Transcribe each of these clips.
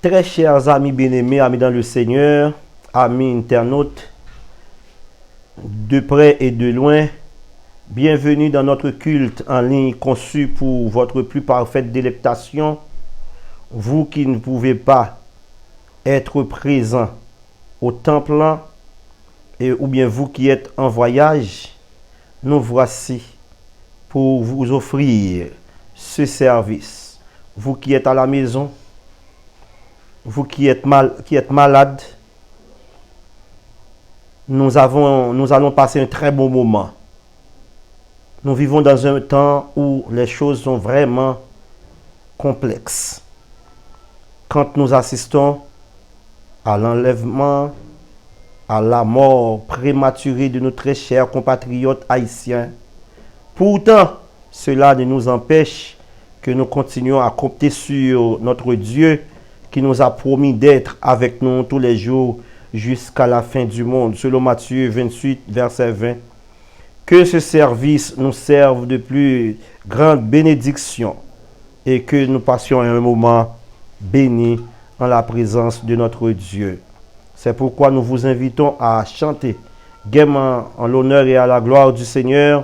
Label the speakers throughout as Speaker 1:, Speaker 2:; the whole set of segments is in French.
Speaker 1: Très chers amis bien-aimés, amis dans le Seigneur, amis internautes, de près et de loin, bienvenue dans notre culte en ligne conçu pour votre plus parfaite délectation. Vous qui ne pouvez pas être présent au temple, ou bien vous qui êtes en voyage, nous voici pour vous offrir ce service. Vous qui êtes à la maison, vous qui êtes malade, nous allons passer un très bon moment. Nous vivons dans un temps où les choses sont vraiment complexes. Quand nous assistons à l'enlèvement, à la mort prématurée de nos très chers compatriotes haïtiens, pourtant, cela ne nous empêche que nous continuions à compter sur notre Dieu qui nous a promis d'être avec nous tous les jours jusqu'à la fin du monde. Selon Matthieu 28, verset 20. Que ce service nous serve de plus grande bénédiction et que nous passions un moment béni en la présence de notre Dieu. C'est pourquoi nous vous invitons à chanter gaiement en l'honneur et à la gloire du Seigneur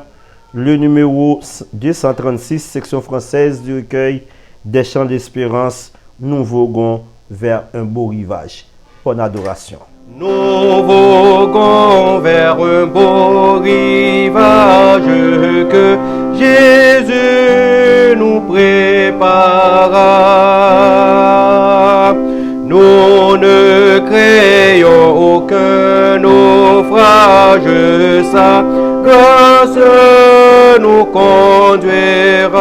Speaker 1: le numéro 236, section française du recueil des chants d'espérance. Nous voguons vers un beau rivage. Bonne adoration.
Speaker 2: Nous voguons vers un beau rivage que Jésus nous prépara. Nous ne craignons aucun naufrage, sa grâce nous conduira.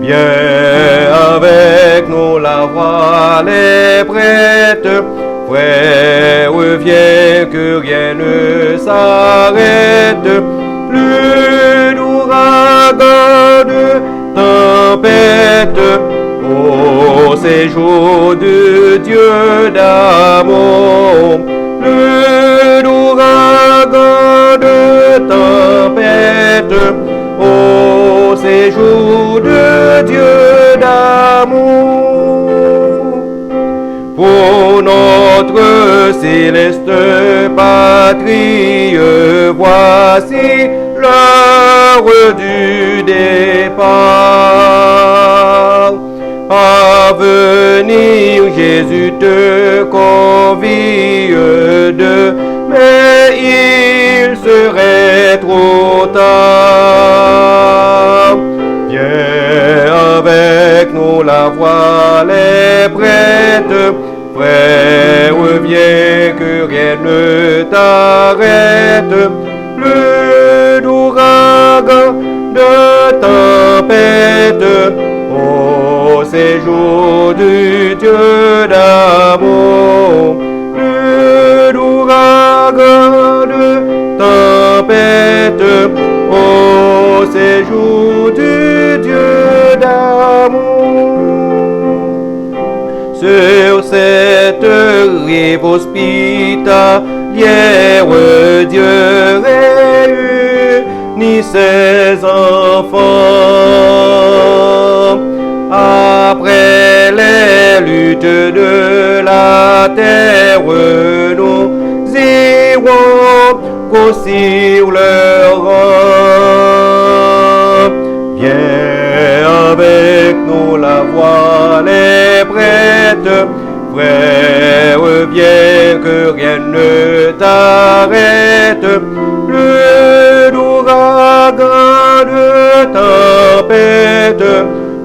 Speaker 2: Viens avec nous, la voile est prête. Frère, viens que rien ne s'arrête. Plus d'ouragan, de tempête, au séjour de Dieu d'amour. Plus d'ouragan, de tempête, au séjour de Dieu d'amour. Pour notre céleste patrie, voici l'heure du départ. À venir, Jésus te convie de, mais il serait trop tard. Viens avec nous, la voile est prête. Frère, viens que rien ne t'arrête. Plus d'ouragan, de tempête, au séjour du Dieu d'amour. Plus d'ouragan, de tempête, au séjour du Dieu d'amour. Sur cette rive hospitalière, Dieu réunit ses enfants. Après les luttes de la terre, nous irons grossir leur rang. Viens avec nous, la voile est prête. Frère, viens que rien ne t'arrête. Plus d'ouragan, de tempête,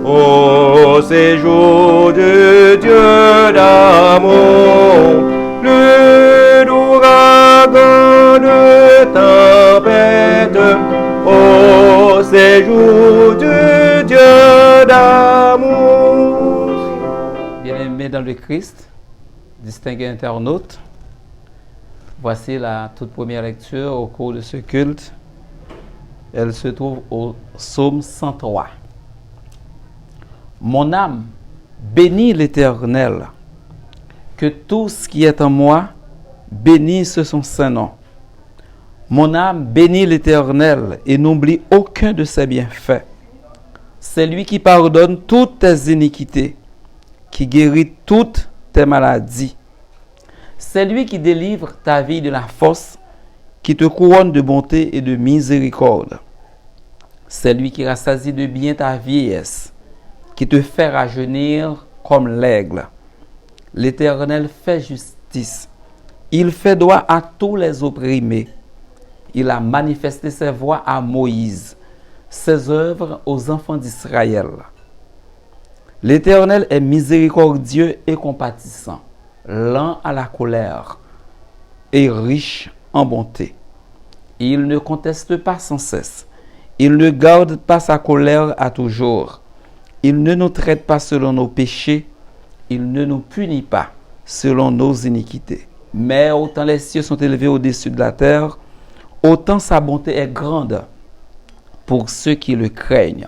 Speaker 2: au séjour de Dieu d'amour. Plus d'ouragan, de tempête, au séjour de Dieu d'amour.
Speaker 3: Bien-aimés dans le Christ, distingués internautes, voici la toute première lecture au cours de ce culte. Elle se trouve au psaume 103. Mon âme bénit l'Éternel, que tout ce qui est en moi bénisse son saint nom. Mon âme bénit l'Éternel et n'oublie aucun de ses bienfaits. C'est lui qui pardonne toutes tes iniquités, qui guérit toutes tes maladies. C'est lui qui délivre ta vie de la force, qui te couronne de bonté et de miséricorde. C'est lui qui rassasie de bien ta vieillesse, qui te fait rajeunir comme l'aigle. L'Éternel fait justice. Il fait droit à tous les opprimés. Il a manifesté ses voies à Moïse, ses œuvres aux enfants d'Israël. L'Éternel est miséricordieux et compatissant, lent à la colère et riche en bonté. Il ne conteste pas sans cesse. Il ne garde pas sa colère à toujours. Il ne nous traite pas selon nos péchés. Il ne nous punit pas selon nos iniquités. Mais autant les cieux sont élevés au-dessus de la terre, autant sa bonté est grande pour ceux qui le craignent.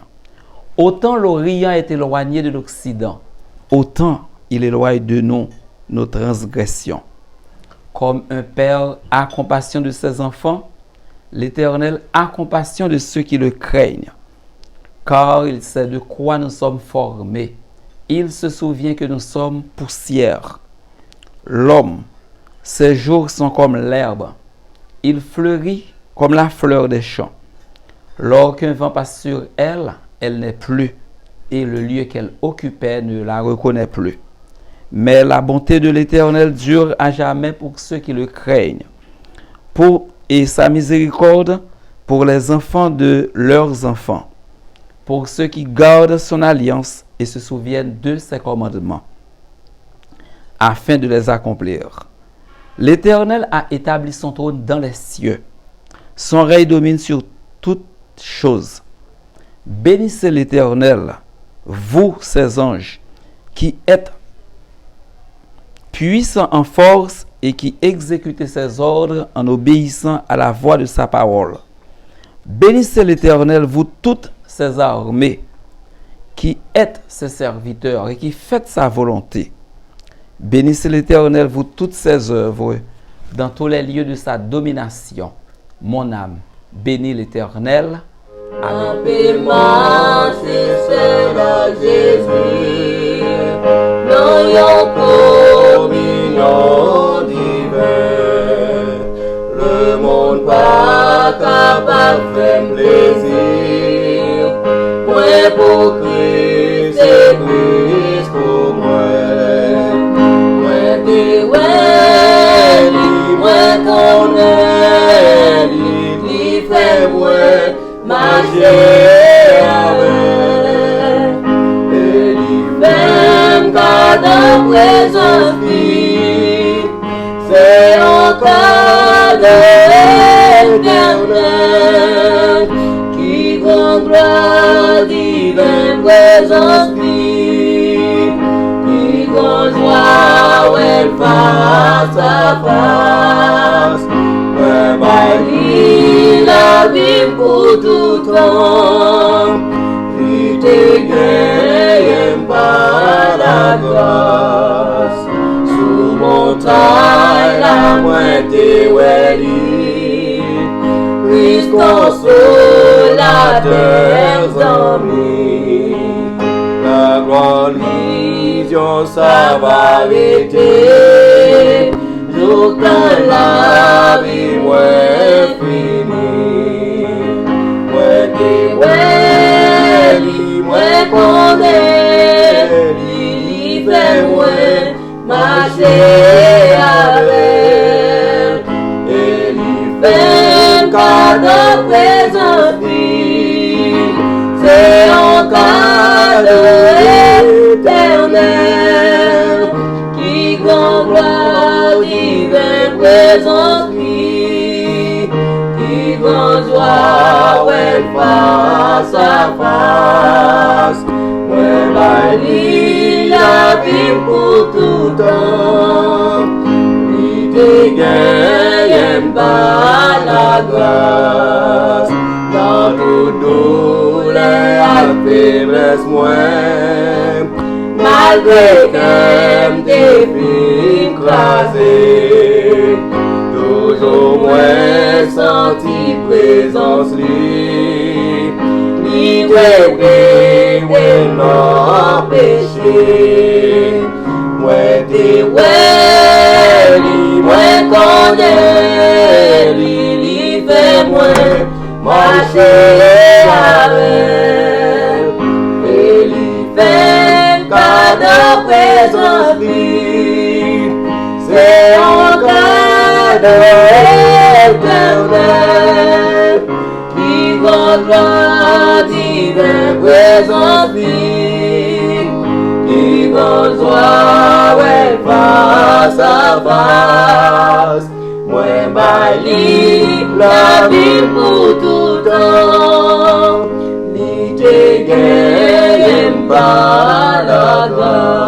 Speaker 3: Autant l'Orient est éloigné de l'Occident, autant il éloigne de nous nos transgressions. Comme un père a compassion de ses enfants, l'Éternel a compassion de ceux qui le craignent, car il sait de quoi nous sommes formés. Il se souvient que nous sommes poussière. L'homme, ses jours sont comme l'herbe. Il fleurit comme la fleur des champs. Lorsqu'un vent passe sur elle, elle n'est plus, et le lieu qu'elle occupait ne la reconnaît plus. Mais la bonté de l'Éternel dure à jamais pour ceux qui le craignent, et sa miséricorde pour les enfants de leurs enfants, pour ceux qui gardent son alliance et se souviennent de ses commandements, afin de les accomplir. L'Éternel a établi son trône dans les cieux. Son règne domine sur toutes choses. Bénissez l'Éternel, vous, ses anges, qui êtes puissants en force et qui exécutez ses ordres en obéissant à la voix de sa parole. Bénissez l'Éternel, vous toutes ses armées, qui êtes ses serviteurs et qui faites sa volonté. Bénissez l'Éternel, vous toutes ses œuvres, dans tous les lieux de sa domination. Mon âme, bénis l'Éternel. Amen.
Speaker 2: Le monde pas capable de faire plaisir. Moi pour Christ, c'est Christ pour moi. Moi t'es ouais, moi connais, lui fait moi marcher avec. Et lui fait qu'à la présence vie, c'est encore de l'Éternel qui grandira divine présence vie, qui grand joie où elle face à face. Préparer la vie pour tout temps, puis te gagner par la grâce. Sous montagne la moitié ouélie, Christ consolateur amis. La gloire vision ça va l'été, jour dans la vie moins finie. Moi qui ouélie, moi connais, lui fait moins marcher avec, et lui fait qu'à la présence vie, c'est encore de l'Éternel qui grand gloire divine présence vie, qui grand joie où elle face à face. Ouais, la vie pour tout temps, il te gagne par la grâce, dans toute douleur et faiblesse moins, malgré qu'elle t'ait écrasé, toujours moins senti présence libre, libéré de nos péchés. te ouais, moi connais, li fait moi marcher avec, et li fait cadeau présence li, c'est un cadeau éternel, qui vendra divin présence li, qui vendra ouais face à face. Moi bali la vie pour tout temps, ni te gagne pas la grâce.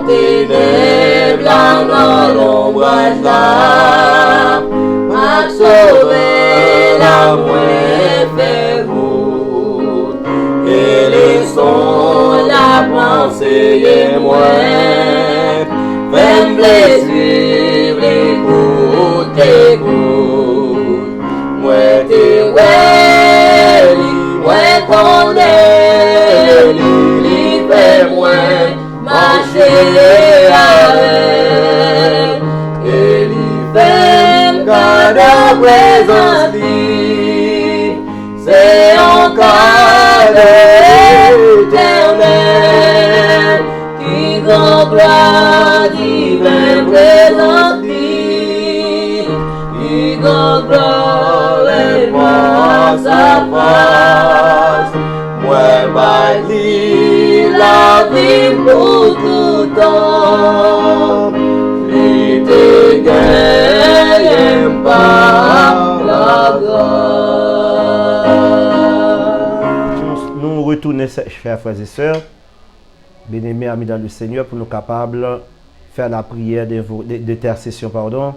Speaker 2: Ténèbres dans l'ombrage là, m'a sauvé la moins fait route, et laissons la pensée et moi, fais-moi les suivre les gouttes, moi t'es ouais, moi connais, li fait moi marcher avec, et l'hiver cadeau présence li, c'est un cadeau éternel, qui grand gloire divin présence li, qui grand gloire et face à face, moi bâti la vie pour tout temps, lui te gagne pas la grâce.
Speaker 1: Nous retournons, chers frères et sœurs, bien-aimés amis dans le Seigneur, pour nous capables de faire la prière d'intercession, pardon,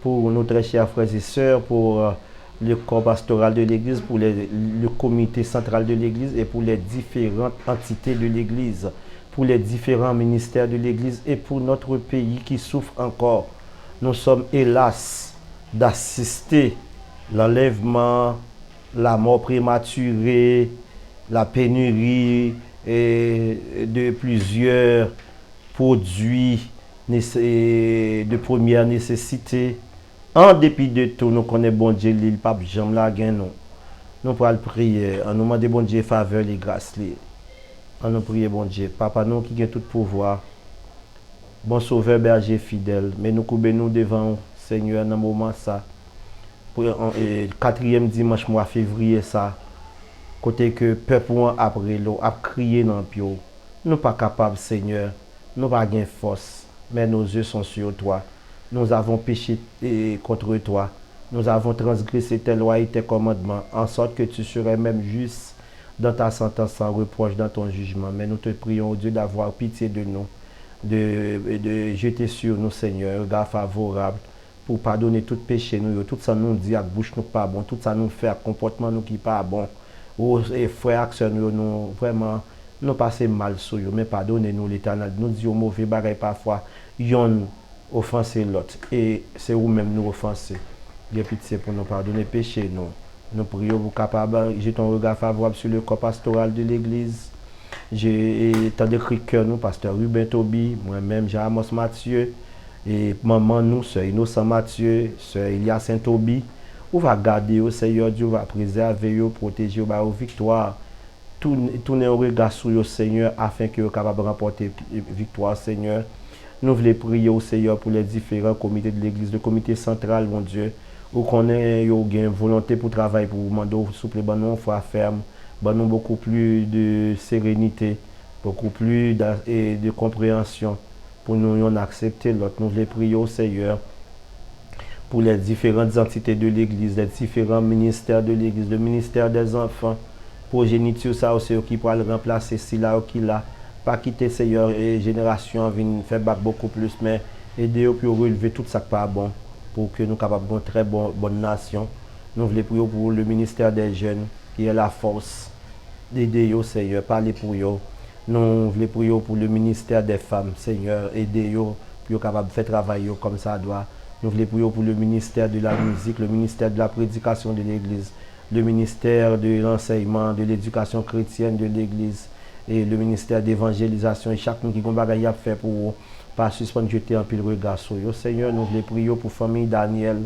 Speaker 1: pour nos très chers frères et sœurs, pour le corps pastoral de l'Église, pour le comité central de l'Église et pour les différentes entités de l'Église, pour les différents ministères de l'Église et pour notre pays qui souffre encore. Nous sommes hélas d'assister l'enlèvement, la mort prématurée, la pénurie de plusieurs produits de première nécessité. En dépit de tout, nous connaissons bon Dieu, le pape Jean la gagne nous. Nous pourrons prier, en nous demandant bon Dieu faveur et grâce. En nous prier bon Dieu, papa nous qui a tout pouvoir, bon sauveur berger fidèle, mais nous coupons nous devant Seigneur dans le moment ça. Pour le 4e dimanche mois février ça, côté que peuple après l'eau a crié dans le pio. Nous pas capables Seigneur, nous pas gain force, mais nos yeux sont sur toi. Nous avons péché contre toi. Nous avons transgressé tes lois et tes commandements, en sorte que tu serais même juste dans ta sentence sans reproche dans ton jugement. Mais nous te prions, Dieu, d'avoir pitié de nous, de jeter sur nous, Seigneur, un regard favorable pour pardonner tout péché, nous, tout ça nous dit à bouche nous pas bon, tout ça nous fait comportement nous qui pas bon. Oh, et frères, actions nous vraiment nous passer mal sur eux, mais pardonnez-nous l'Éternel. Nous disons mauvais bagaille parfois, yon offenser l'autre et c'est vous-même nous offenser. Dieu pitié pour nous pardonner péché nous. Nous prions vous capable, j'ai ton regard favorable sur le corps pastoral de l'Église. J'ai tant de cœur nous, pasteur Ruben Toby, moi-même Jean-Amos Mathieu et maman nous, sœur Innocent Mathieu, sœur Elia Saint-Toby. On va garder au Seigneur Dieu, va préserver, protéger, va aux victoires. Tournez un regard sur le Seigneur afin que vous capable de remporter victoire, Seigneur. Nous voulons prier au Seigneur pour les différents comités de l'Église, le comité central, mon Dieu, où qu'on ait une volonté pour travailler, pour demander souple, nous foi ferme, nous beaucoup plus de sérénité, beaucoup plus de compréhension pour nous accepter l'autre. Nous voulons prier au Seigneur pour les différentes entités de l'Église, les différents ministères de l'Église, le ministère des enfants, progéniture, ça aussi qui pourra le remplacer, si là ou qui là. Pas quitter Seigneur et génération viennent faire battre beaucoup plus, mais aider pour relever tout ça qui pas bon, pour que nous capables de très bonne nation. Nous voulons prier pour le ministère des jeunes, qui est la force d'aider eux, Seigneur, parler pour eux. Nous voulons prier pour le ministère des femmes, Seigneur, aider eux, pour être capable de faire travailler comme ça doit. Nous voulons prier pour le ministère de la musique, le ministère de la prédication de l'Église, le ministère de l'enseignement, de l'éducation chrétienne de l'Église et le ministère d'évangélisation. Et chacun qui a un bagage à faire pour eux, pas suspendre jeter un pile regard sur eux. Seigneur, nous voulons prier pour la famille Daniel,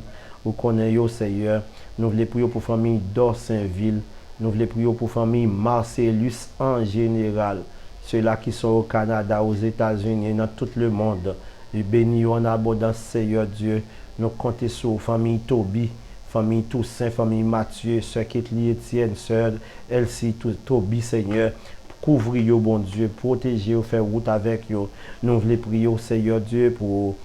Speaker 1: vous connaissez, Seigneur. Nous voulons prier pour la famille d'Orsainville. Nous voulons prier pour la famille Marcellus en général. Ceux-là qui sont au Canada, aux États-Unis et dans tout le monde. Et bénis en abondance, Seigneur Dieu. Nous comptons sur la famille Toby, famille Toussaint, famille Mathieu, sœur Ketli Etienne, sœur Elsie Toby, Seigneur. Couvrez-vous, bon Dieu, protégez-vous, faire route avec vous. Nous voulons prier au Seigneur Dieu pour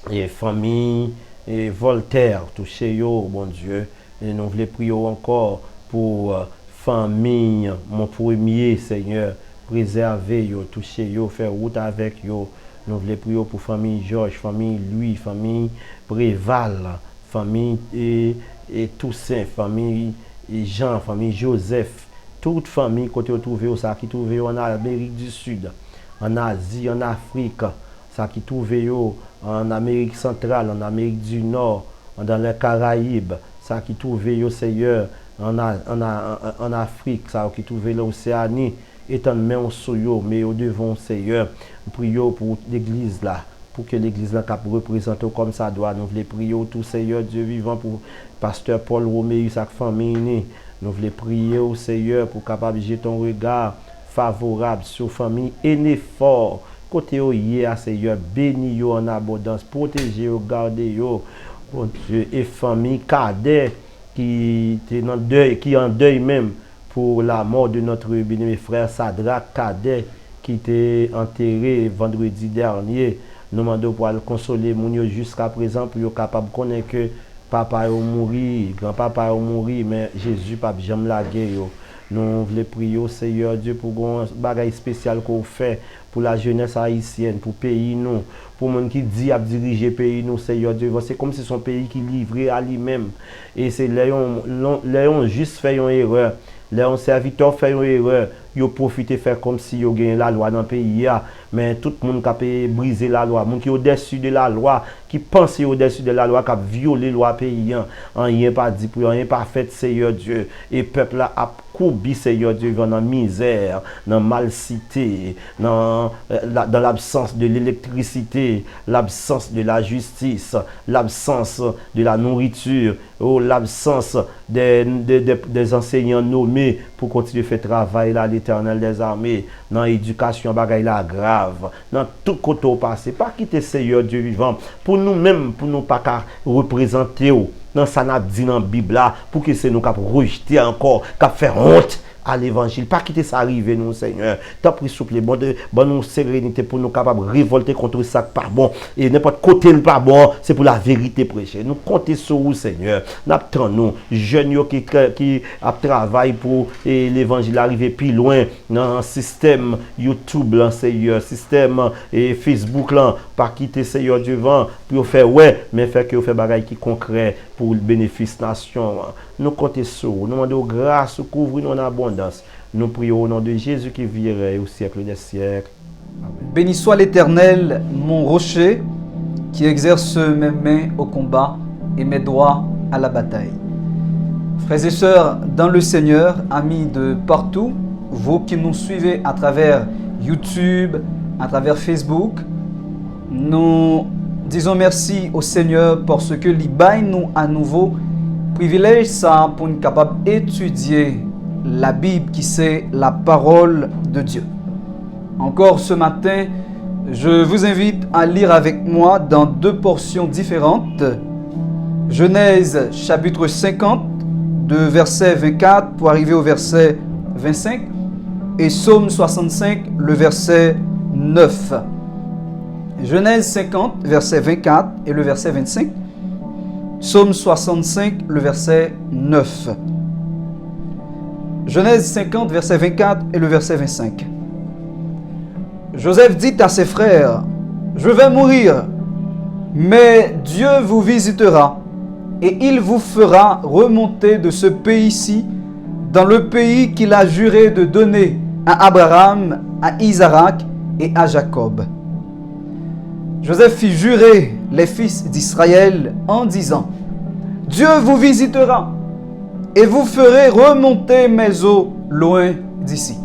Speaker 1: les familles et Voltaire, touchez-vous, bon Dieu. Et nous voulons prier encore pour famille, mon premier, Seigneur. Préservez-vous, touchez-vous, faire route avec vous. Nous voulons prier pour famille Georges, famille Louis, famille Préval, famille et Toussaint, famille Jean, famille Joseph. Toute famille côté trouvé ça qui trouvé en Amérique du Sud, en Asie, en Afrique, ça qui trouvé en Amérique centrale, en Amérique du Nord, dans les Caraïbes, ça qui trouvé Seigneur en Afrique, ça qui trouvé l'Océanie, étant même sur eux, mais au devant Seigneur, prions pour l'église là, pour que l'église là cap représenter comme ça doit. Nous voulons prier tout Seigneur Dieu vivant pour pasteur Paul Roméo, sa famille. Nous voulons prier au Seigneur pour capable jeter ton regard favorable sur la famille aînée fort. Côté au hier, Seigneur, bénis en abondance, protégez, gardez, bon Dieu, et famille cadet qui est en deuil même pour la mort de notre bien-aimé frère Sadrak Cadet qui était enterré vendredi dernier. Nous demandons pour le consoler jusqu'à présent pour être capable de connaître que papa est mort, grand-papa est mort, mais Jésus pas jamais la guerre. Nous voulons prier au Seigneur Dieu pour un bagage spécial qu'on fait pour la jeunesse haïtienne, pour le pays nous, pour les gens qui disent à diriger le pays nous, Seigneur Dieu. C'est comme si son pays qui livré à lui-même. Et c'est là on juste fait une erreur. Là on serviteur fait une erreur. Ils profitent de faire comme si ils gagnent la loi dans le pays. Mais tout le monde qui a brisé la loi, les gens qui sont au-dessus de la loi, qui pensent au-dessus de la loi, qui a violé la loi paysan, rien pas dit pour rien pas fait, Seigneur Dieu. Et le peuple a courbé, Seigneur Dieu, dans la misère, dans la malcité, dans l'absence de l'électricité, l'absence de la justice, l'absence de la nourriture, l'absence des enseignants nommés pour continuer à faire travail là, l'Éternel des armées, dans l'éducation, bagaille là grave, dans tout côté au passé, pas quitter Seigneur Dieu vivant, pour nous-mêmes, pour nous pas représenter, dans ça n'a dit dans la Bible là, pour que c'est nous qui rejeter encore, qui faire honte à l'évangile, pas quitter ça arriver nous Seigneur. T'as pris souple, bon nous sérénité pour nous capables de révolter contre ça pas bon et n'importe côté le pas bon, c'est pour la vérité prêcher. Nous comptons sur vous Seigneur. N'attendons nous jeunes qui a travaillé pour l'évangile arriver plus loin dans le système YouTube là Seigneur, système et Facebook là, pas quitter Seigneur devant pour faire ouais, mais faire que faire bagaille qui concret pour le bénéfice nation. Nous comptons sur vous, nous demandons grâce, couvrir en abondance. Nous prions au nom de Jésus qui virait au siècle des siècles.
Speaker 4: Amen. Béni soit l'Éternel, mon rocher, qui exerce mes mains au combat et mes doigts à la bataille. Frères et sœurs, dans le Seigneur, amis de partout, vous qui nous suivez à travers YouTube, à travers Facebook, nous disons merci au Seigneur parce que l'Ibaï nous à nouveau privilège ça pour nous capable d'étudier la Bible qui c'est la parole de Dieu. Encore ce matin, je vous invite à lire avec moi dans deux portions différentes. Genèse chapitre 50, de verset 24 pour arriver au verset 25 et Psaume 65, le verset 9. Genèse 50, verset 24 et le verset 25. Psaume 65, le verset 9. Genèse 50, verset 24 et le verset 25. Joseph dit à ses frères, « Je vais mourir, mais Dieu vous visitera et il vous fera remonter de ce pays-ci dans le pays qu'il a juré de donner à Abraham, à Isaac et à Jacob. Joseph fit jurer les fils d'Israël en disant: Dieu vous visitera et vous ferez remonter mes eaux loin d'ici.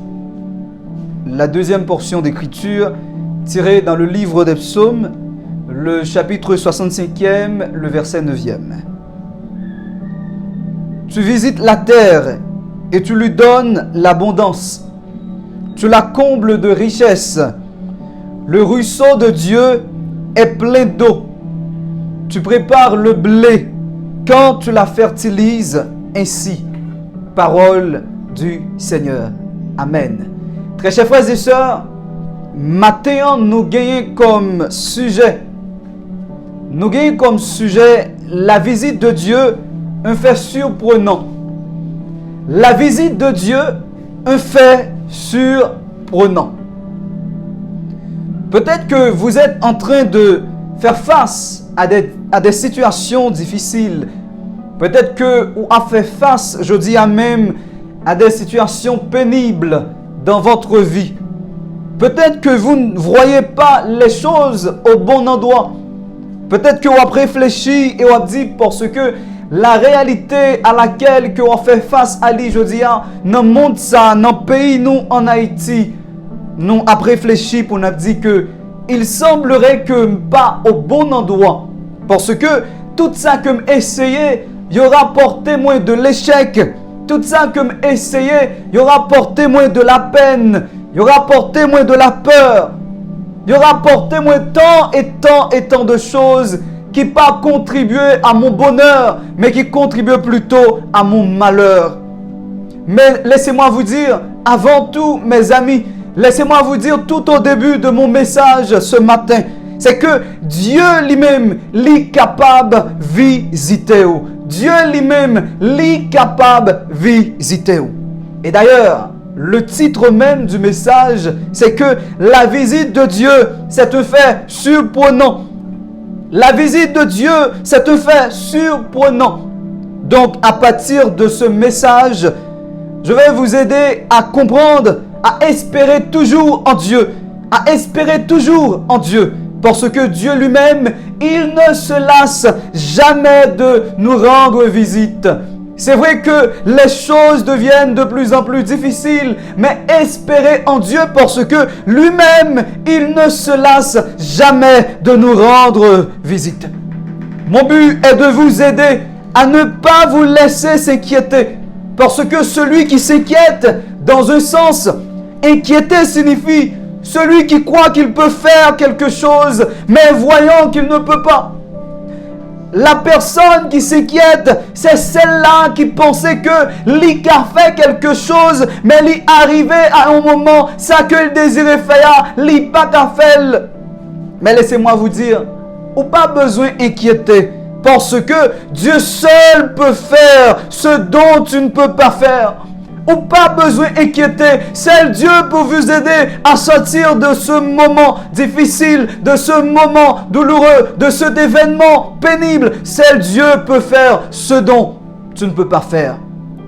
Speaker 4: La deuxième portion d'écriture tirée dans le livre des psaumes, le chapitre 65e, le verset 9e. Tu visites la terre et tu lui donnes l'abondance. Tu la combles de richesses. Le ruisseau de Dieu est plein d'eau. Tu prépares le blé quand tu la fertilises ainsi. Parole du Seigneur. Amen. Très chers frères et sœurs, maintenant nous gagnons comme sujet la visite de Dieu, un fait surprenant. La visite de Dieu, un fait surprenant. Peut-être que vous êtes en train de faire face à des situations difficiles. Peut-être que vous avez fait face, je dis à même, à des situations pénibles dans votre vie. Peut-être que vous ne voyez pas les choses au bon endroit. Peut-être que vous avez réfléchi et vous avez dit parce que la réalité à laquelle vous avez fait face à lui, je dis, dans le monde, dans le pays, nous, en Haïti, nous avons réfléchi pour nous dire que il semblerait que pas au bon endroit. Parce que tout ça que j'ai essayé, il y aura porté moins de l'échec. Tout ça que j'ai essayé, il y aura porté moins de la peine. Il y aura porté moins de la peur. Il y aura porté moins tant de choses qui pas contribué à mon bonheur, mais qui contribuent plutôt à mon malheur. Mais laissez-moi vous dire, avant tout, mes amis, laissez-moi vous dire tout au début de mon message ce matin, c'est que Dieu lui-même est capable de visiter. Dieu lui-même est capable de visiter. Et d'ailleurs, le titre même du message, c'est que la visite de Dieu, c'est un fait surprenant. La visite de Dieu, c'est un fait surprenant. Donc, à partir de ce message, je vais vous aider à comprendre, à espérer toujours en Dieu. À espérer toujours en Dieu. Parce que Dieu lui-même, il ne se lasse jamais de nous rendre visite. C'est vrai que les choses deviennent de plus en plus difficiles, mais espérez en Dieu parce que lui-même, il ne se lasse jamais de nous rendre visite. Mon but est de vous aider à ne pas vous laisser s'inquiéter. Parce que celui qui s'inquiète, dans un sens, inquiéter signifie celui qui croit qu'il peut faire quelque chose, mais voyant qu'il ne peut pas. La personne qui s'inquiète, c'est celle-là qui pensait que lui a fait quelque chose, mais lui arrivé à un moment, ça que le désirait faire, lui pas qu'à faire. Mais laissez-moi vous dire, ou pas besoin d'inquiéter, parce que Dieu seul peut faire ce dont tu ne peux pas faire. Ou pas besoin d'inquiéter, seul Dieu peut vous aider à sortir de ce moment difficile, de ce moment douloureux, de cet événement pénible. Seul Dieu peut faire ce dont tu ne peux pas faire.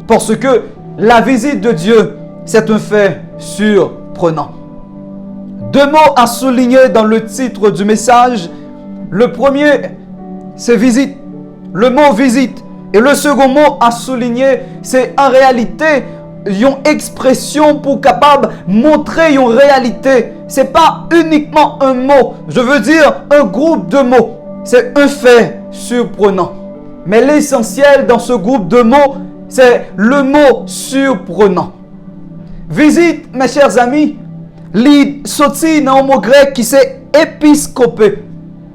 Speaker 4: Parce que la visite de Dieu, c'est un fait surprenant. Deux mots à souligner dans le titre du message. Le premier, c'est visite. Le mot visite. Et le second mot à souligner, c'est en réalité une expression pour capable montrer une réalité. C'est pas uniquement un mot. Je veux dire un groupe de mots. C'est un fait surprenant. Mais l'essentiel dans ce groupe de mots, c'est le mot surprenant. Visite, mes chers amis, li sorti dans un mot grec qui c'est épiscopé.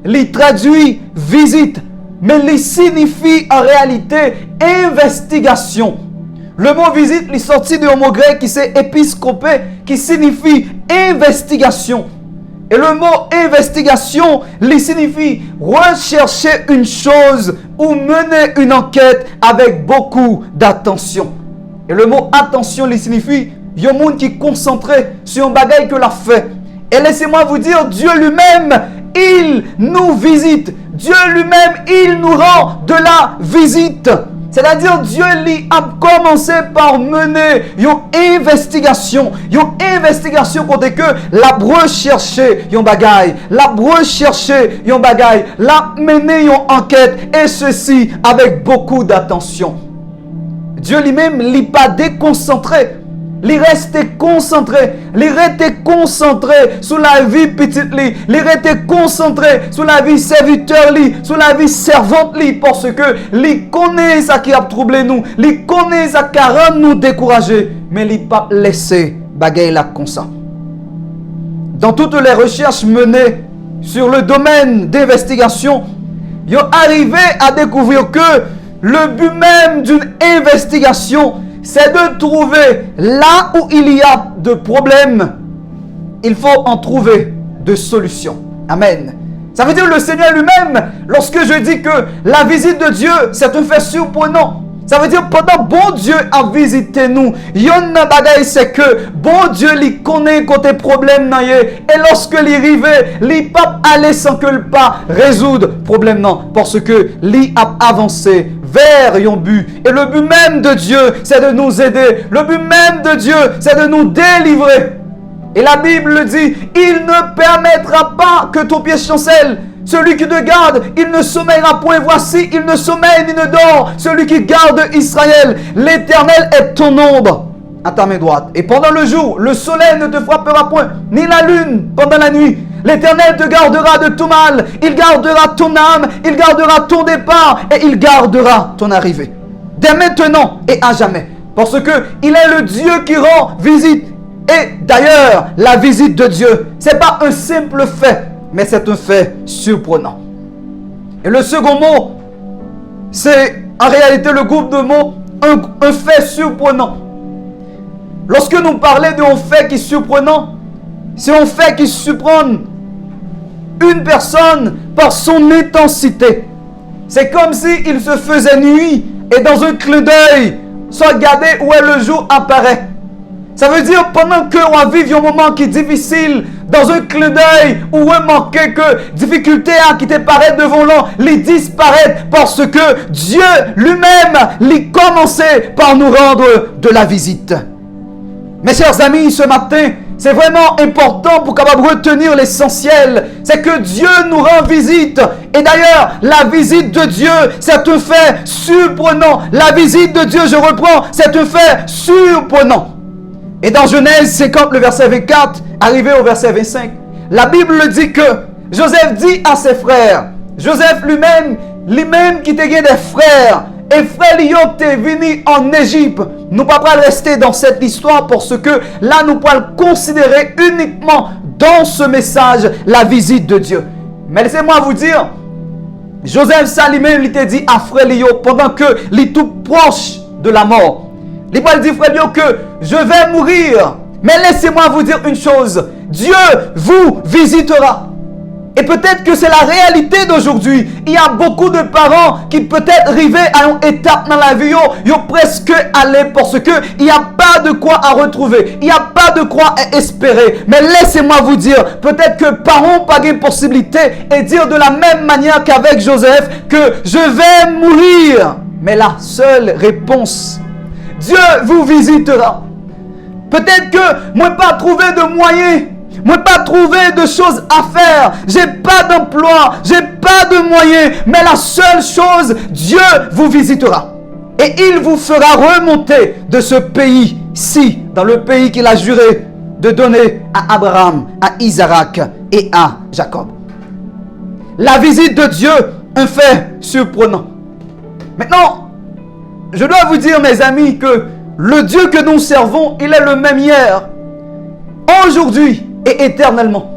Speaker 4: Li traduit visite, mais li signifie en réalité investigation. Le mot visite est sorti d'un mot grec qui c'est épiscopé, qui signifie investigation. Et le mot investigation, il signifie rechercher une chose ou mener une enquête avec beaucoup d'attention. Et le mot attention, il signifie il y a un monde qui est concentré sur un bagage que l'a fait. Et laissez-moi vous dire, Dieu lui-même, il nous visite. Dieu lui-même, il nous rend de la visite. C'est-à-dire, Dieu lui a commencé par mener une investigation. Une investigation côté que la rechercher yon bagay. La rechercher yon bagay. La mener yon enquête. Et ceci avec beaucoup d'attention. Dieu lui-même, il n'est pas déconcentré. Il reste concentré. Il reste concentré sur la vie petite li. Il reste concentré sur la vie serviteur li, sur la vie servante li, parce que il connaît ça qui a troublé nous. Il connaît ça qui a rendu nous découragés. Mais il n'a pas laissé bagaille là comme ça. Dans toutes les recherches menées sur le domaine d'investigation, ils ont arrivé à découvrir que le but même d'une investigation, c'est de trouver là où il y a de problèmes, il faut en trouver de solutions. Amen. Ça veut dire le Seigneur lui-même, lorsque je dis que la visite de Dieu, c'est un fait surprenant. Ça veut dire pendant bon Dieu a visité nous, yon nan bagay c'est que bon Dieu lui connaît côté problème nan yé, et lorsque lui arrive, lui pas aller sans que le pas résoudre problème non, parce que lui a avancé vers yon but. Et le but même de Dieu, c'est de nous aider. Le but même de Dieu, c'est de nous délivrer. Et la Bible dit, il ne permettra pas que ton pied chancelle. Celui qui te garde, il ne sommeillera point. Voici, il ne sommeille ni ne dort. Celui qui garde Israël, l'Éternel est ton ombre à ta main droite. Et pendant le jour, le soleil ne te frappera point, ni la lune pendant la nuit. L'Éternel te gardera de tout mal. Il gardera ton âme, il gardera ton départ et il gardera ton arrivée. Dès maintenant et à jamais. Parce que il est le Dieu qui rend visite. Et d'ailleurs, la visite de Dieu, ce n'est pas un simple fait, mais c'est un fait surprenant. Et le second mot, c'est en réalité le groupe de mots, un fait surprenant. Lorsque nous parlons d'un fait qui est surprenant, c'est un fait qui surprend une personne par son intensité. C'est comme s'il se faisait nuit et dans un clin d'œil, soit regardé où est le jour apparaît. Ça veut dire pendant que on vit un moment qui est difficile, dans un clin d'œil où on manquait que difficulté à qui te paraît devant l'homme, les disparaître parce que Dieu lui-même lui commençait par nous rendre de la visite. Mes chers amis, ce matin, c'est vraiment important pour capable retenir l'essentiel. C'est que Dieu nous rend visite. Et d'ailleurs, la visite de Dieu, c'est un fait surprenant. La visite de Dieu, je reprends, c'est un fait surprenant. Et dans Genèse 50, le verset 24, arrivé au verset 25, la Bible dit que Joseph dit à ses frères, Joseph lui-même qui était des frères, et frère Lyon t'es venu en Égypte. Nous ne pouvons pas rester dans cette histoire parce que là nous pouvons considérer uniquement dans ce message la visite de Dieu. Mais laissez-moi vous dire, Joseph ça lui-même il t'a dit à frère Lyon pendant que il est tout proche de la mort. Il va dire frère Lyon que je vais mourir. Mais laissez-moi vous dire une chose, Dieu vous visitera. Et peut-être que c'est la réalité d'aujourd'hui. Il y a beaucoup de parents qui peut-être arrivés à une étape dans la vie, ils ont presque allé parce que il n'y a pas de quoi à retrouver. Il n'y a pas de quoi à espérer. Mais laissez-moi vous dire, peut-être que parents pas de possibilité et dire de la même manière qu'avec Joseph que je vais mourir. Mais la seule réponse, Dieu vous visitera. Peut-être que moi pas trouvé de moyens. Moi pas trouvé de choses à faire. J'ai pas d'emploi, j'ai pas de moyens. Mais la seule chose, Dieu vous visitera. Et il vous fera remonter de ce pays-ci, dans le pays qu'il a juré de donner à Abraham, à Isaac et à Jacob. La visite de Dieu, un fait surprenant. Maintenant, je dois vous dire mes amis que le Dieu que nous servons, il est le même hier, aujourd'hui et éternellement.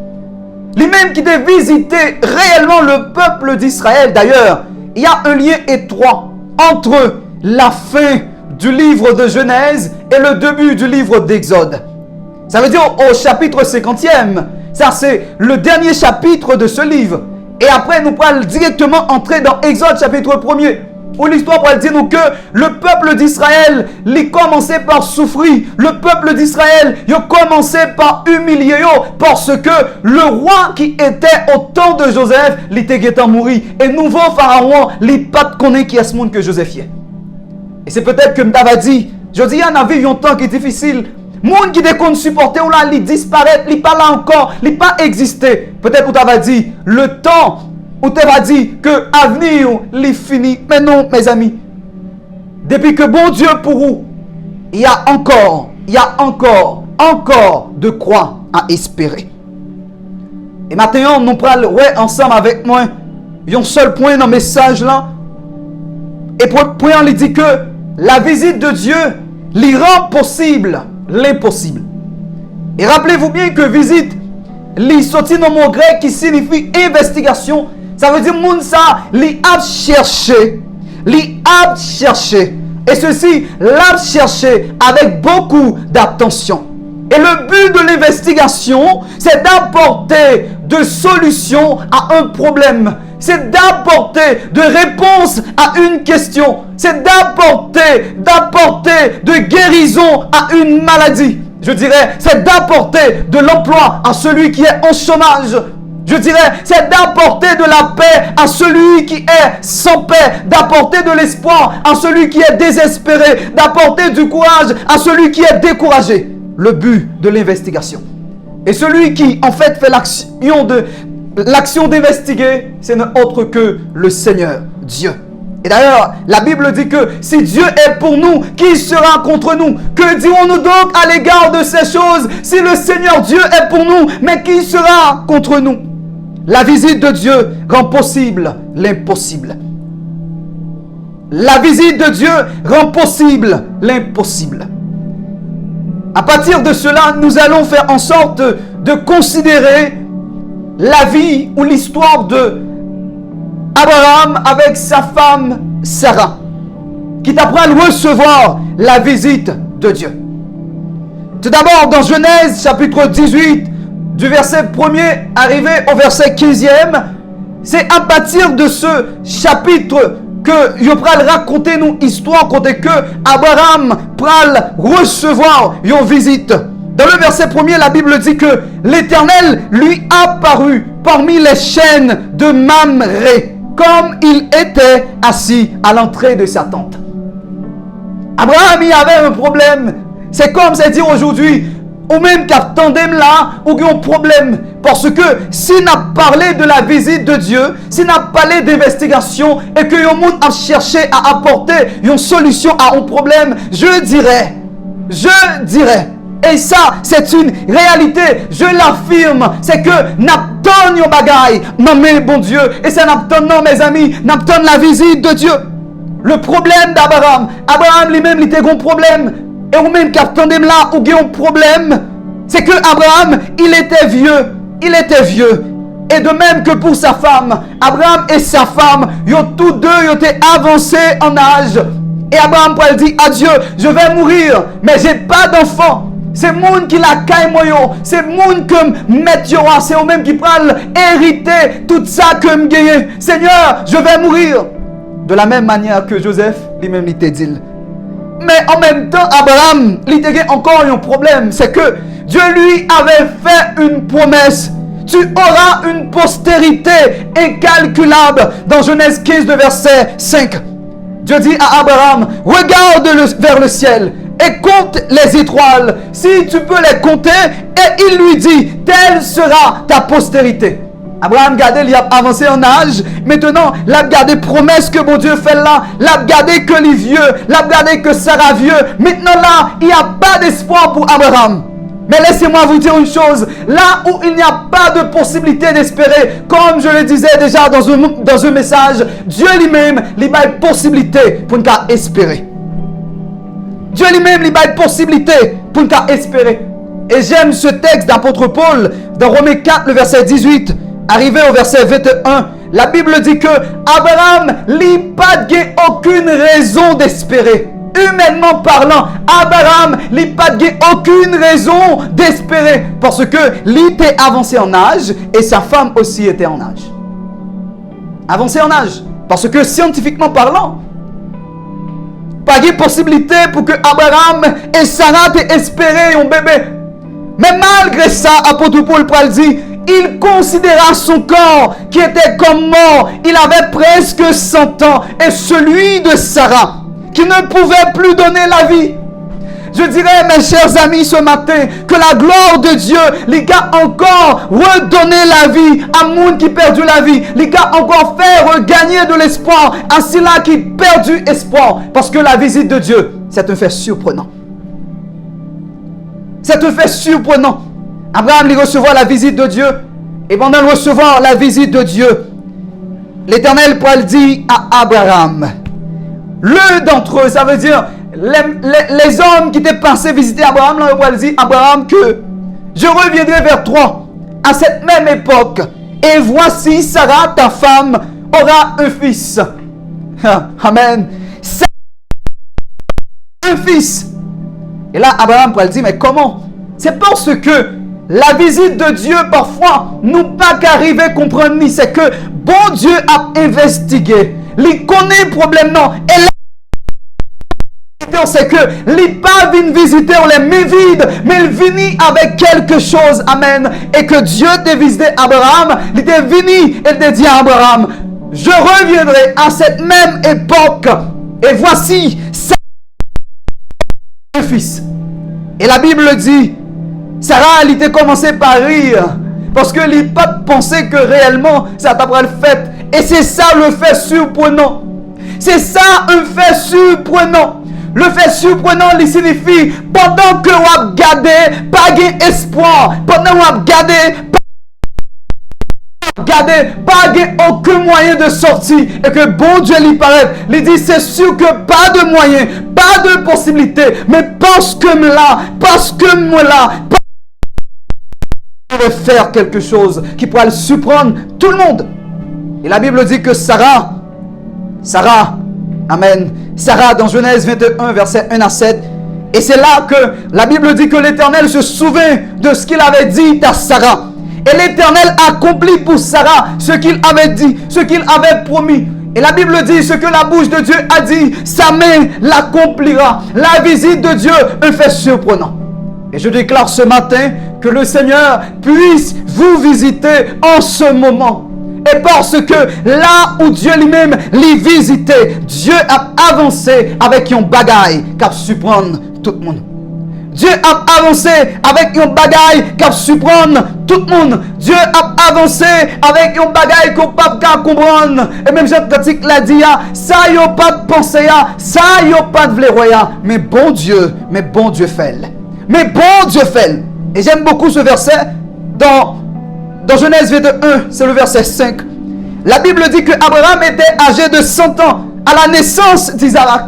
Speaker 4: Lui-même qui devait visiter réellement le peuple d'Israël. D'ailleurs, il y a un lien étroit entre la fin du livre de Genèse et le début du livre d'Exode. Ça veut dire au chapitre 50e, ça c'est le dernier chapitre de ce livre. Et après nous pourrons directement entrer dans Exode chapitre 1er. où l'histoire pourrait dire nous que le peuple d'Israël, il commençait par souffrir. Le peuple d'Israël, il commençait par humilier parce que le roi qui était au temps de Joseph, il était mort. Et nouveau pharaon, il pas connaît qui est ce monde que Joseph est. Et c'est peut-être que m'tava dit, je dis, il y en avait un temps qui est difficile. Monde qui déconne supporter ou là, il disparaît, il pas là encore, il pas existé. Peut-être que t'avais dit, le temps où t'avais dit que l'avenir, il fini. Mais non, mes amis. Depuis que bon Dieu pour vous, il y a encore de quoi à espérer. Et maintenant, nous prenons ensemble avec moi, un seul point dans le message là. Et pour le point, on dit que la visite de Dieu, lui rend possible l'impossible. Et rappelez-vous bien que visite, li sorti dans mon grec qui signifie investigation. Ça veut dire moun ça, li a cherché. Et ceci, l'a cherché avec beaucoup d'attention. Et le but de l'investigation, c'est d'apporter de solutions à un problème. C'est d'apporter de réponses à une question. C'est d'apporter de guérison à une maladie. Je dirais, c'est d'apporter de l'emploi à celui qui est en chômage. Je dirais, c'est d'apporter de la paix à celui qui est sans paix, d'apporter de l'espoir à celui qui est désespéré, d'apporter du courage à celui qui est découragé. Le but de l'investigation. Et celui qui, en fait l'action d'investiguer, c'est autre que le Seigneur Dieu. Et d'ailleurs, la Bible dit que si Dieu est pour nous, qui sera contre nous? Que dirons-nous donc à l'égard de ces choses? Si le Seigneur Dieu est pour nous, mais qui sera contre nous? La visite de Dieu rend possible l'impossible. La visite de Dieu rend possible l'impossible. À partir de cela, nous allons faire en sorte de considérer la vie ou l'histoire de Abraham avec sa femme Sarah, qui t'apprend à recevoir la visite de Dieu. Tout d'abord, dans Genèse chapitre 18, du verset 1er arrivé au verset 15e, c'est à partir de ce chapitre que je pral raconter nous histoire côté que Abraham pral recevoir une visite. Dans le verset 1er, la Bible dit que l'Éternel lui apparut parmi les chênes de Mamré, comme il était assis à l'entrée de sa tente. Abraham, il avait un problème. C'est comme c'est dire aujourd'hui, ou même qu'attendez là, ou qu'il y a un problème. Parce que si on a parlé de la visite de Dieu, si on a parlé d'investigation, et que le monde a cherché à apporter une solution à un problème, je dirais, et ça, c'est une réalité, je l'affirme, c'est que n'attend yon bagay, non mais bon Dieu, et c'est n'attend non mes amis, n'attend la visite de Dieu. Le problème d'Abraham, Abraham lui-même, il était un problème, et ou même qu'attendez là, ou un problème, c'est que Abraham, il était vieux, et de même que pour sa femme, Abraham et sa femme, ils ont tous deux, ils ont été avancés en âge, et Abraham Paul dit à Dieu, je vais mourir, mais j'ai pas d'enfant. C'est monde qui la caille moyo, c'est monde comme mettre c'est eux même qui prennent hériter tout ça que me gagne. Seigneur, je vais mourir. De la même manière que Joseph, lui-même il t'a dit. Mais en même temps, Abraham, il a encore un problème, c'est que Dieu lui avait fait une promesse. Tu auras une postérité incalculable. Dans Genèse 15, verset 5. Dieu dit à Abraham, regarde vers le ciel et compte les étoiles, si tu peux les compter. Et il lui dit, telle sera ta postérité. Abraham, regardez, il a avancé en âge. Maintenant, il a gardé promesse que mon Dieu fait là. Il a gardé que les vieux. Il a gardé que Sarah vieux. Maintenant là, il n'y a pas d'espoir pour Abraham. Mais laissez-moi vous dire une chose. Là où il n'y a pas de possibilité d'espérer, comme je le disais déjà dans un message, Dieu lui-même, il a une possibilité pour nous espérer. Dieu lui-même, il a une possibilité pour nous espérer. Et j'aime ce texte d'apôtre Paul dans Romains 4, le verset 18, arrivé au verset 21. La Bible dit que Abraham n'a pas aucune raison d'espérer. Humainement parlant, Abraham n'a pas aucune raison d'espérer. Parce que lui était avancé en âge et sa femme aussi était en âge. Avancé en âge. Parce que scientifiquement parlant, pas de possibilité pour que Abraham et Sarah aient espéré un bébé. Mais malgré ça, apôtre Paul dit, il considéra son corps qui était comme mort. Il avait presque 100 ans. Et celui de Sarah, qui ne pouvait plus donner la vie. Je dirais, mes chers amis, ce matin, que la gloire de Dieu, les gars, encore redonner la vie à monde qui perdu la vie. Les gars, encore faire regagner de l'espoir à ceux-là qui perdu espoir. Parce que la visite de Dieu, c'est un fait surprenant. C'est un fait surprenant. Abraham il recevoir la visite de Dieu. Et pendant de recevoir la visite de Dieu, l'Éternel Paul dit à Abraham, l'un d'entre eux, ça veut dire les hommes qui étaient passés visiter Abraham, là, Paul dit Abraham que je reviendrai vers toi à cette même époque. Et voici Sarah, ta femme, aura un fils. Amen. Sarah, un fils. Et là, Abraham Paul dit, mais comment? C'est parce que la visite de Dieu, parfois, nous pas qu'arriver à comprendre, c'est que bon Dieu a investigué. Il connaît le problème, non. Et là, c'est que il pas venu visiter, on les met vide, mais il venu avec quelque chose. Amen. Et que Dieu t'a visité Abraham, il était venu et t'a dit à Abraham, je reviendrai à cette même époque. Et voici, ça un fils. Et la Bible dit, Sarah, elle était commencé par rire. Parce que il n'a pas pensé que réellement, ça t'a le fait. Et c'est ça le fait surprenant. C'est ça un fait surprenant. Le fait surprenant, il signifie, pendant que vous avez gardé, pas d'espoir. Pendant que vous avez gardé, pas aucun moyen de sortie. Et que bon Dieu lui paraît. Il dit, c'est sûr que pas de moyen, pas de possibilité. Mais parce que moi là, je vais faire quelque chose qui pourra surprendre tout le monde. Et la Bible dit que Sarah, amen, Sarah dans Genèse 21, verset 1 à 7, et c'est là que la Bible dit que l'Éternel se souvint de ce qu'il avait dit à Sarah. Et l'Éternel accomplit pour Sarah ce qu'il avait dit, ce qu'il avait promis. Et la Bible dit, ce que la bouche de Dieu a dit, sa main l'accomplira. La visite de Dieu, un fait surprenant. Et je déclare ce matin que le Seigneur puisse vous visiter en ce moment. Et parce que là où Dieu lui-même l'y visitait, Dieu a avancé avec un bagaille qui a surprendre tout le monde. Dieu a avancé avec un bagaille qui a surprendre tout le monde. Dieu a avancé avec un bagaille qu'on ne peut pas comprendre. Et même Jean Pratique l'a dit, ça y a pas de pensée, ça y a pas de vouloir. Mais bon Dieu fait. Mais bon Dieu fait. Et j'aime beaucoup ce verset dans Genèse 21, c'est le verset 5. La Bible dit que Abraham était âgé de 100 ans à la naissance d'Isaac.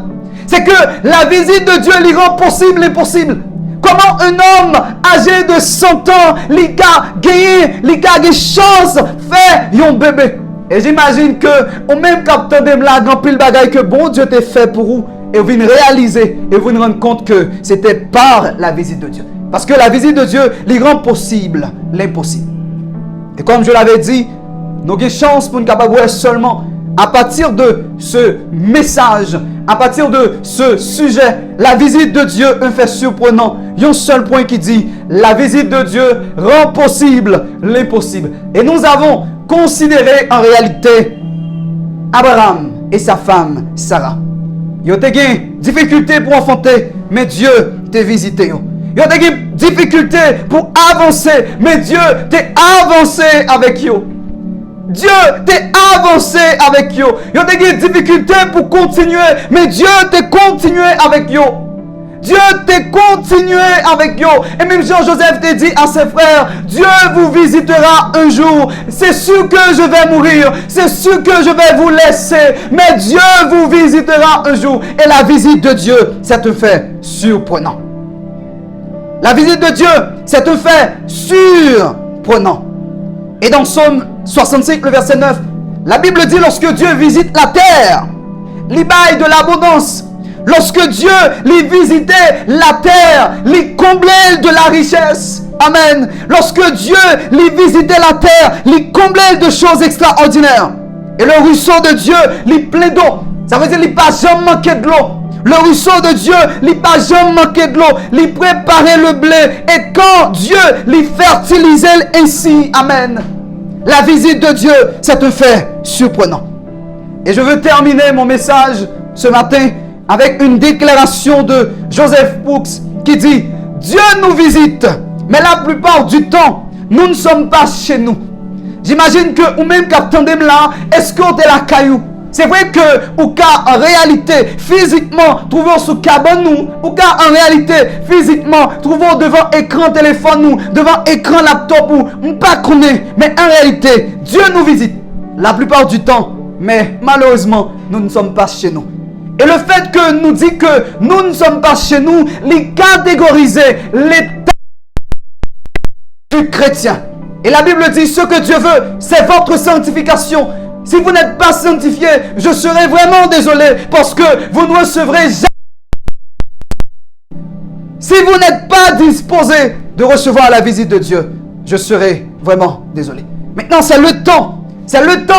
Speaker 4: C'est que la visite de Dieu lui rend possible l'impossible. Comment un homme âgé de 100 ans, il a gagné chance de faire un bébé. Et j'imagine que, au même capteur de la grand pile bagaille que bon Dieu t'a fait pour vous, et vous venez réaliser, et vous vous rendez compte que c'était par la visite de Dieu. Parce que la visite de Dieu, lui rend possible l'impossible. Et comme je l'avais dit, nous avons chance pour nous capables seulement à partir de ce message, à partir de ce sujet, la visite de Dieu, un fait surprenant. Il y a un seul point qui dit, la visite de Dieu rend possible l'impossible. Et nous avons considéré en réalité Abraham et sa femme Sarah. Ils ont eu des difficultés pour enfanter, mais Dieu t'a visité. Ils ont eu des difficultés pour avancer, mais Dieu t'a avancé avec eux. Dieu t'a avancé avec eux. Ils ont des difficultés pour continuer, mais Dieu t'a continué avec eux. Dieu t'a continué avec eux. Et même Jean-Joseph t'a dit à ses frères, Dieu vous visitera un jour. C'est sûr que je vais mourir. C'est sûr que je vais vous laisser. Mais Dieu vous visitera un jour. Et la visite de Dieu, c'est un fait surprenant. La visite de Dieu, c'est un fait surprenant. Et dans Psaume 65, le verset 9, la Bible dit, lorsque Dieu visite la terre, il baille de l'abondance. Lorsque Dieu lui visitait la terre, lui comblait de la richesse. Amen. Lorsque Dieu lui visitait la terre, lui comblait de choses extraordinaires. Et le ruisseau de Dieu lui plein d'eau. Ça veut dire qu'il n'a pas jamais manqué de l'eau. Le ruisseau de Dieu, il pas jamais manqué de l'eau. Il préparait le blé. Et quand Dieu lui fertilisait ainsi, amen. La visite de Dieu, c'est un fait surprenant. Et je veux terminer mon message ce matin avec une déclaration de Joseph Brooks qui dit: Dieu nous visite, mais la plupart du temps, nous ne sommes pas chez nous. J'imagine que, ou même qu'attendez là, escorter la caillou. C'est vrai que, ou qu'en réalité, physiquement, trouvons sous cabane nous, ou qu'en réalité, physiquement, trouvons devant écran téléphone nous, devant écran laptop ou pas connaît. Mais en réalité, Dieu nous visite la plupart du temps, mais malheureusement, nous ne sommes pas chez nous. Et le fait que nous dit que nous ne sommes pas chez nous, les catégoriser l'état du chrétien. Et la Bible dit, ce que Dieu veut, c'est votre sanctification. Si vous n'êtes pas sanctifié, je serai vraiment désolé parce que vous ne recevrez jamais. Si vous n'êtes pas disposé de recevoir la visite de Dieu, je serai vraiment désolé. Maintenant, c'est le temps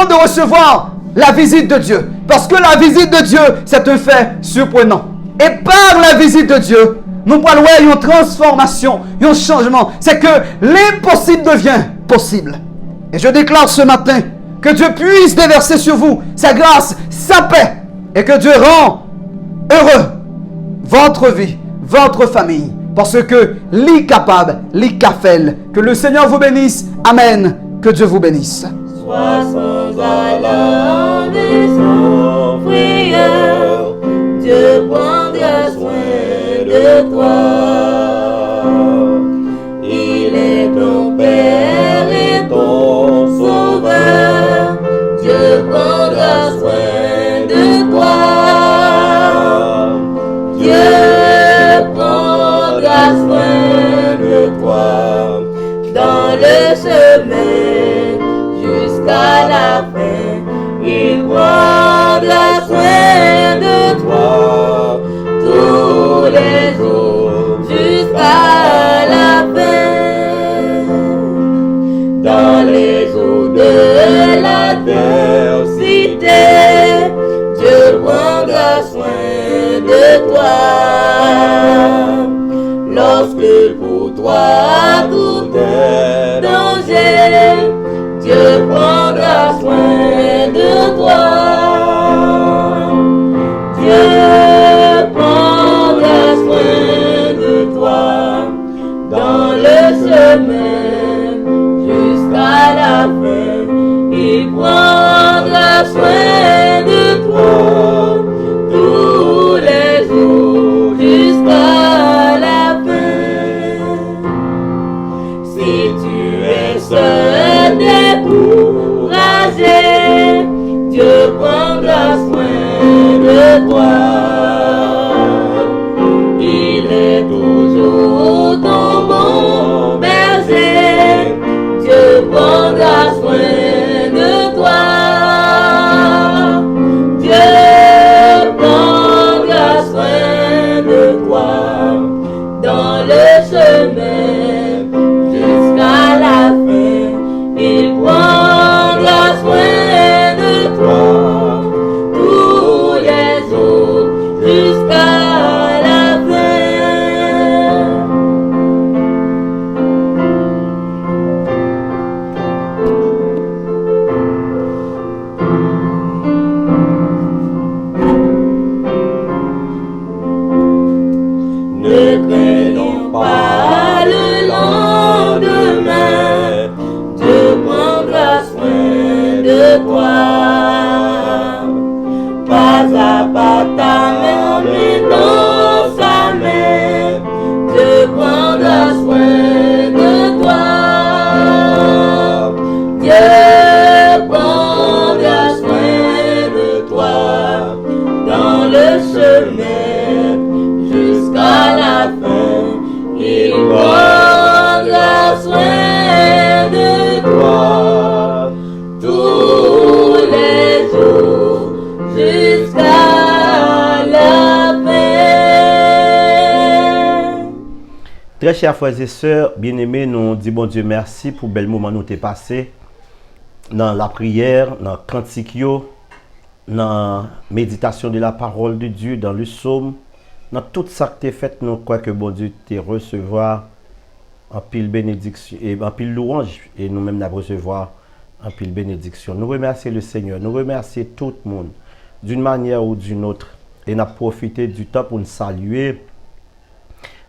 Speaker 4: de recevoir la visite de Dieu. Parce que la visite de Dieu, c'est un fait surprenant. Et par la visite de Dieu, nous parlons d'une transformation, un changement. C'est que l'impossible devient possible. Et je déclare ce matin que Dieu puisse déverser sur vous sa grâce, sa paix. Et que Dieu rend heureux votre vie, votre famille. Parce que l'est capable, l'est capable. Que le Seigneur vous bénisse. Amen. Que Dieu vous bénisse.
Speaker 2: Sois sans alarme et sans frayeur, Dieu prendra soin de toi. Il est ton Père et ton Sauveur, Dieu prendra soin de toi. Dieu prendra soin de toi dans le chemin jusqu'à la fin. Il prendra soin de toi tous les jours jusqu'à la fin. Dans les jours de l'adversité, Dieu prendra soin de toi. Lorsque pour toi tout est danger, Dieu prendra soin de toi. Dieu prendra soin de toi dans le chemin jusqu'à la fin. Il prendra soin de toi tous les jours jusqu'à la fin. Si tu es seul, découragé, Dieu prendra soin de toi. Il est toujours ton bon berger, Dieu prendra soin de toi. Dieu prendra soin de toi dans le chemin jusqu'à la fin. Il prendra soin de toi tous les jours jusqu'à la fin. Ne craignons pas le lendemain, Dieu prendra soin de toi. Pas à pas ta main met dans sa main, Dieu prendra soin de toi. Dieu prendra soin de toi dans le chemin jusqu'à la fin. Il prendra soin de toi tous les jours jusqu'à la fin.
Speaker 1: Très chers frères et sœurs, bien-aimés, nous disons bon Dieu merci pour le bel moment nous t'es passé dans la prière, dans le cantique, dans la méditation de la parole de Dieu, dans le psaume, dans tout ça que tu fait, nous croyons que bon Dieu te recevoir en pile bénédiction et en pile louange, et nous-mêmes nous recevoir en pile bénédiction. Nous remercions le Seigneur, nous remercions tout le monde d'une manière ou d'une autre, et nous profité du temps pour nous saluer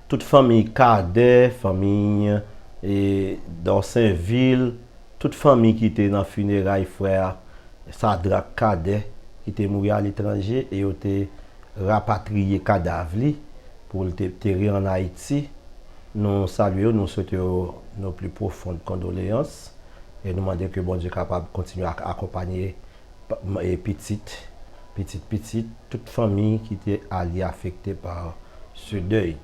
Speaker 1: toute famille Cadet, famille et dans Saint-Ville, toute famille qui était dans le funérail frère Sadrak Cadet qui était mort à l'étranger et qui était rapatrié cadavre pour le terrer en Haïti. Nous saluons, nous souhaitons nos plus profondes condoléances et nous demandons que bon Dieu soit capable de continuer à accompagner petite, toute famille qui était affectée par ce deuil.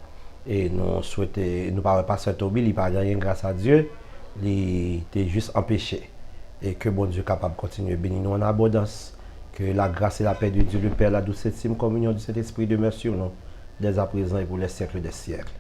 Speaker 1: Et nous souhaitons, nous ne parlons pas de Toby, il n'a pas gagné grâce à Dieu, il était juste empêché. Et que bon Dieu est capable de continuer à bénir nous en abondance. Que la grâce et la paix de Dieu, le Père, la douce et communion du Saint-Esprit demeure sur nous, dès à présent et pour les siècles des siècles.